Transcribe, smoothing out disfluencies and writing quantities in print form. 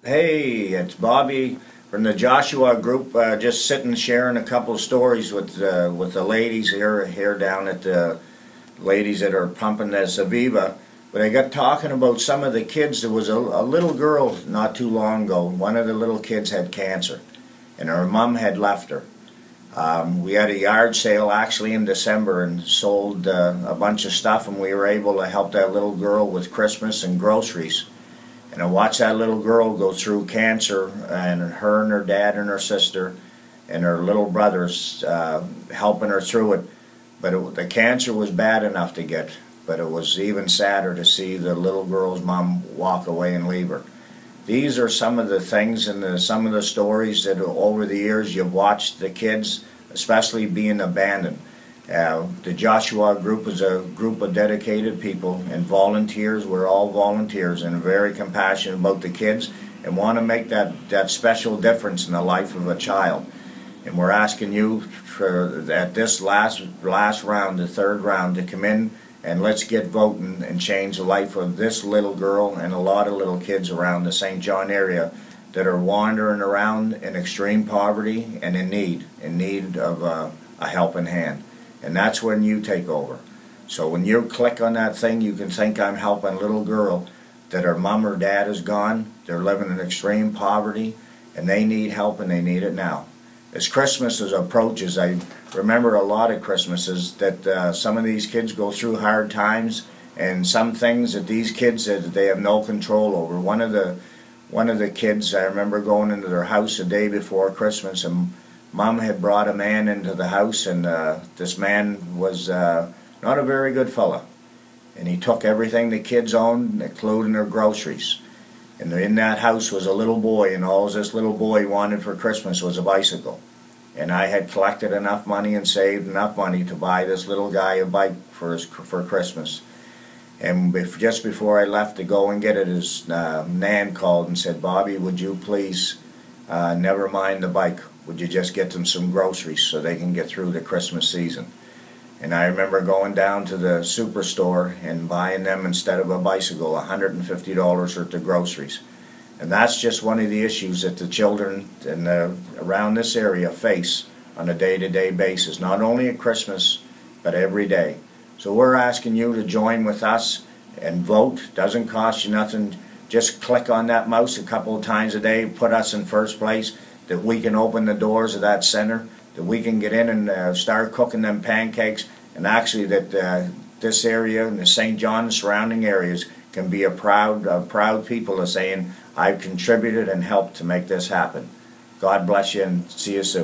Hey, it's Bobby from the Joshua Group. Just sitting sharing a couple of stories with the ladies here down at the ladies that are pumping this Aviva. But I got talking about some of the kids. There was a little girl not too long ago. One of the little kids had cancer, and her mom had left her. We had a yard sale actually in December and sold a bunch of stuff, and we were able to help that little girl with Christmas and groceries. And I watched that little girl go through cancer, and her and her dad and her sister and her little brothers helping her through it. But the cancer was bad enough to get, but it was even sadder to see the little girl's mom walk away and leave her. These are some of the things and some of the stories that over the years you've watched the kids, especially being abandoned. The Joshua Group is a group of dedicated people and volunteers. We're all volunteers and very compassionate about the kids and want to make that special difference in the life of a child. And we're asking you for at this last round, the third round, to come in and let's get voting and change the life of this little girl and a lot of little kids around the St. John area that are wandering around in extreme poverty and in need of a helping hand. And that's when you take over. So when you click on that thing, you can think I'm helping a little girl that her mom or dad is gone, they're living in extreme poverty, and they need help and they need it now. As Christmas approaches, I remember a lot of Christmases that some of these kids go through hard times, and some things that these kids that they have no control over. One of the kids, I remember going into their house the day before Christmas, and Mom had brought a man into the house, and this man was not a very good fella. And he took everything the kids owned, including their groceries. And in that house was a little boy, and all this little boy wanted for Christmas was a bicycle. And I had collected enough money and saved enough money to buy this little guy a bike for Christmas. And just before I left to go and get it, his nan called and said, "Bobby, would you please never mind the bike? Would you just get them some groceries so they can get through the Christmas season?" And I remember going down to the superstore and buying them, instead of a bicycle, $150 worth of groceries. And that's just one of the issues that the children around this area face on a day-to-day basis, not only at Christmas, but every day. So we're asking you to join with us and vote. Doesn't cost you nothing. Just click on that mouse a couple of times a day, put us in first place, that we can open the doors of that center, that we can get in and start cooking them pancakes, and actually that this area and the St. John surrounding areas can be a proud people of saying, I've contributed and helped to make this happen. God bless you and see you soon.